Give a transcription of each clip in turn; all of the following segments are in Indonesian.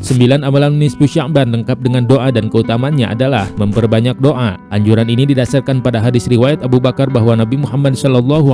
9 amalan nisfu Sya'ban lengkap dengan doa dan keutamaannya adalah memperbanyak doa. Anjuran ini didasarkan pada hadis riwayat Abu Bakar bahwa Nabi Muhammad SAW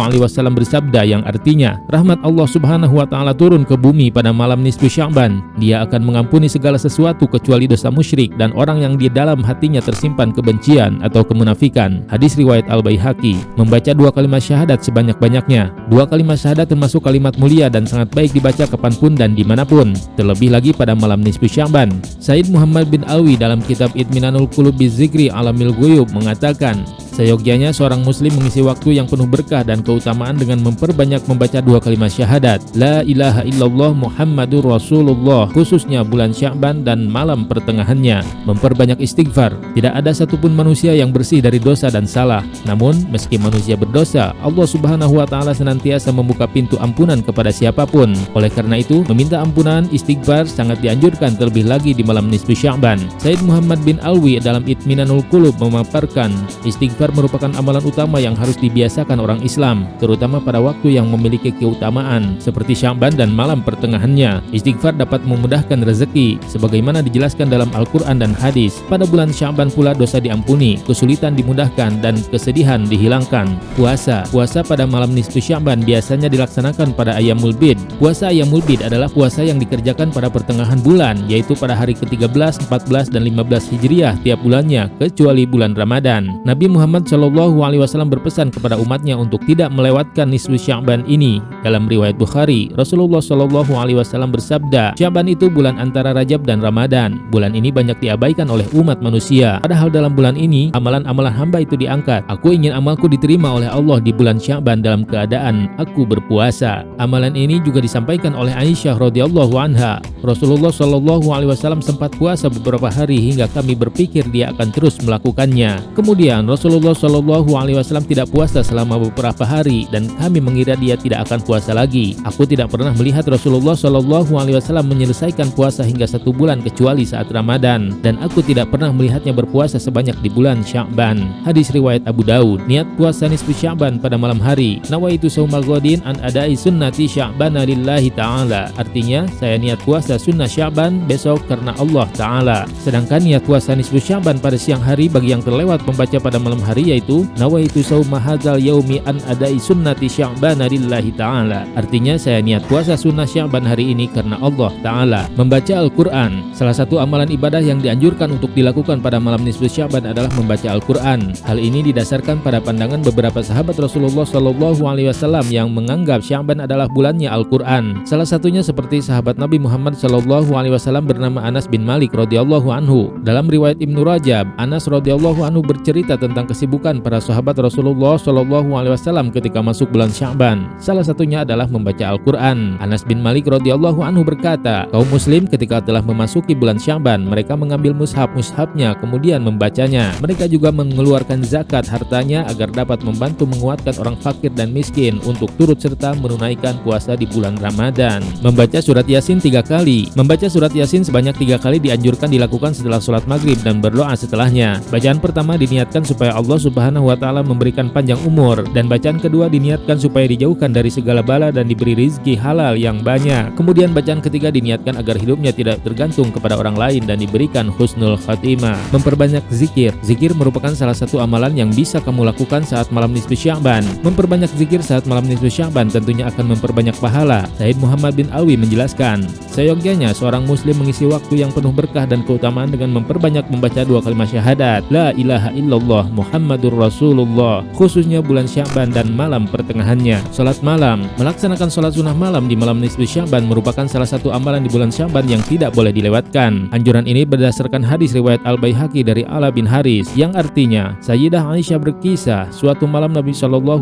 bersabda yang artinya, rahmat Allah Subhanahu wa taala turun ke bumi pada malam nisfu Sya'ban. Dia akan mengampuni segala sesuatu kecuali dosa musyrik dan orang yang di dalam hatinya tersimpan kebencian atau kemunafikan. Hadis riwayat Al-Baihaqi. Membaca 2 kalimat syahadat sebanyak-banyaknya. 2 kalimat syahadat termasuk kalimat mulia dan sangat baik dibaca kapanpun dan dimanapun, terlebih lagi pada malam nisfu Sya'ban. Said Muhammad bin Alwi dalam kitab Itminanul Qulub Bizikri Alamil Ghuyub mengatakan, seyogyanya seorang muslim mengisi waktu yang penuh berkah dan keutamaan dengan memperbanyak membaca 2 kalimat syahadat, La ilaha illallah Muhammadur Rasulullah, khususnya bulan Sya'ban dan malam pertengahannya. Memperbanyak istighfar. Tidak ada satupun manusia yang bersih dari dosa dan salah. Namun, meski manusia berdosa, Allah Subhanahu wa taala senantiasa membuka pintu ampunan kepada siapapun. Oleh karena itu, meminta ampunan, istighfar sangat dianjurkan, terlebih lagi di malam nisfu Sya'ban. Said Muhammad bin Alwi dalam Itminanul Qulub memaparkan, istighfar merupakan amalan utama yang harus dibiasakan orang Islam, terutama pada waktu yang memiliki keutamaan seperti Sya'ban dan malam pertengahannya. Istighfar dapat memudahkan rezeki, sebagaimana dijelaskan dalam Al-Quran dan hadis. Pada bulan Sya'ban pula dosa diampuni, kesulitan dimudahkan, dan kesedihan dihilangkan. Puasa pada malam nisfu Sya'ban biasanya dilaksanakan pada Ayyamul Bid. Puasa Ayyamul Bid adalah puasa yang dikerjakan pada pertengahan bulan, yaitu pada hari ke-13, 14, dan 15 Hijriah tiap bulannya, kecuali bulan Ramadan. Nabi Muhammad SAW berpesan kepada umatnya untuk tidak melewatkan nisfu Sya'ban ini. Dalam riwayat Bukhari, Rasulullah SAW bersabda, Sya'ban itu bulan antara Rajab dan Ramadan. Bulan ini banyak diabaikan oleh umat manusia. Padahal dalam bulan ini, amalan-amalan hamba itu diangkat. Aku ingin amalku diterima oleh Allah di bulan Sya'ban dalam keadaan aku berpuasa. Amalan ini juga disampaikan oleh Aisyah radhiyallahu anha. Rasulullah SAW sempat puasa beberapa hari hingga kami berpikir dia akan terus melakukannya. Kemudian Rasulullah SAW tidak puasa selama beberapa hari dan kami mengira dia tidak akan puasa lagi. Aku tidak pernah melihat Rasulullah SAW menyelesaikan puasa hingga 1 bulan kecuali saat Ramadan, dan aku tidak pernah melihatnya berpuasa sebanyak di bulan Sya'ban. Hadis riwayat Abu Daud. Niat puasa nisfu Sya'ban pada malam hari. Nawaitu shaumal ghadin an adai sunnati Sya'bana lillahi ta'ala. Artinya, saya niat puasa sunnah Sya'ban besok karena Allah Ta'ala. Sedangkan niat puasa nisfu Sya'ban pada siang hari bagi yang terlewat membaca pada malam hari yaitu nawaitu shauma hadzal yaumi an adai sunnati Sya'bana lillahi ta'ala. Artinya, saya niat puasa sunnah Sya'ban hari ini karena Allah Ta'ala. Membaca Al-Quran. Salah satu amalan ibadah yang dianjurkan untuk dilakukan pada malam nisfu Sya'ban adalah membaca Al-Quran. Hal ini didasarkan pada pandangan beberapa sahabat Rasulullah SAW yang menganggap Sya'ban adalah bulannya Al-Quran. Salah satunya seperti sahabat Nabi Muhammad SAW bernama Anas bin Malik radhiyallahu anhu. Dalam riwayat Ibnu Rajab, Anas radhiyallahu anhu bercerita tentang kesibukan para sahabat Rasulullah SAW ketika masuk bulan Sya'ban. Salah satunya adalah membaca Al-Quran. Anas bin Malik radhiyallahu anhu berkata, kaum muslim ketika telah memasuki bulan Sya'ban, mereka mengambil mushaf-mushafnya kemudian membacanya. Mereka juga mengeluarkan zakat hartanya agar dapat membantu menguatkan orang fakir dan miskin untuk turut serta menunaikan puasa di bulan Ramadan. Membaca surat Yasin 3 kali. Membaca surat Yasin sebanyak 3 kali dianjurkan dilakukan setelah sholat maghrib dan berdoa setelahnya. Bacaan pertama diniatkan supaya Allah Subhanahu wa taala memberikan panjang umur, dan bacaan kedua diniatkan supaya dijauhkan dari segala bala dan diberi rizki halal yang banyak. Kemudian bacaan ketiga diniatkan agar hidupnya tidak tergantung kepada orang lain dan diberikan husnul khatimah. Memperbanyak zikir. Zikir merupakan salah satu amalan yang bisa kamu lakukan saat malam nisfu Sya'ban. Memperbanyak zikir saat malam nisfu Sya'ban tentunya akan memperbanyak pahala. Said Muhammad bin Alwi menjelaskan, seyogyanya seorang muslim mengisi waktu yang penuh berkah dan keutamaan dengan memperbanyak membaca 2 kalimat syahadat, La ilaha illallah Muhammadur Rasulullah, khususnya bulan Sya'ban dan malam pertengahannya. Salat malam. Melaksanakan salat sunnah malam di malam nisfu Sya'ban merupakan salah satu amalan di bulan Sya'ban yang tidak boleh dilewatkan. Anjuran ini berdasarkan hadis riwayat Al-Baihaqi dari Ala bin Haris yang artinya, Sayyidah Aisyah berkisah, suatu malam Nabi SAW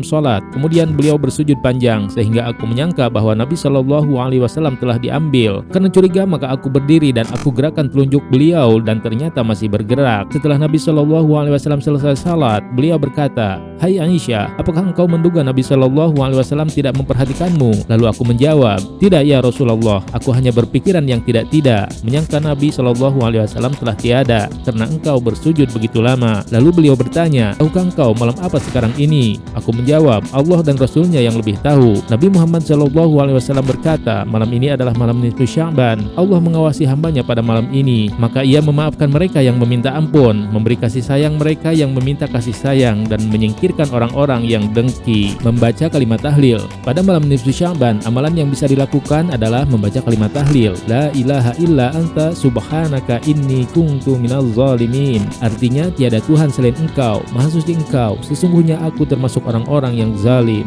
sholat, kemudian beliau bersujud panjang sehingga aku menyangka bahwa Nabi SAW telah diambil. Karena curiga maka aku berdiri dan aku gerakan telunjuk beliau dan ternyata masih bergerak. Setelah Nabi SAW selesai salat, beliau berkata, "Hai Aisyah, apakah engkau menduga Nabi Shallallahu Alaihi Wasallam tidak memperhatikanmu?" Lalu aku menjawab, "Tidak ya Rasulullah, aku hanya berpikiran yang tidak-tidak, menyangka Nabi Shallallahu Alaihi Wasallam telah tiada karena engkau bersujud begitu lama." Lalu beliau bertanya, "Tahukah engkau malam apa sekarang ini?" Aku menjawab, "Allah dan Rasulnya yang lebih tahu." Nabi Muhammad Shallallahu Alaihi Wasallam berkata, "Malam ini adalah malam nisfu Sya'ban. Allah mengawasi hambanya pada malam ini, maka Ia memaafkan mereka yang meminta ampun, memberi kasih sayang mereka yang meminta kasih sayang, dan menyingkirkan orang-orang yang dengki." Membaca kalimat tahlil pada malam nisfu Sya'ban, amalan yang bisa dilakukan adalah membaca kalimat tahlil, "La ilaha illa anta subhanaka inni kuntu minaz zalimin." Artinya, tiada Tuhan selain Engkau, Maha Suci Engkau, sesungguhnya aku termasuk orang-orang yang zalim.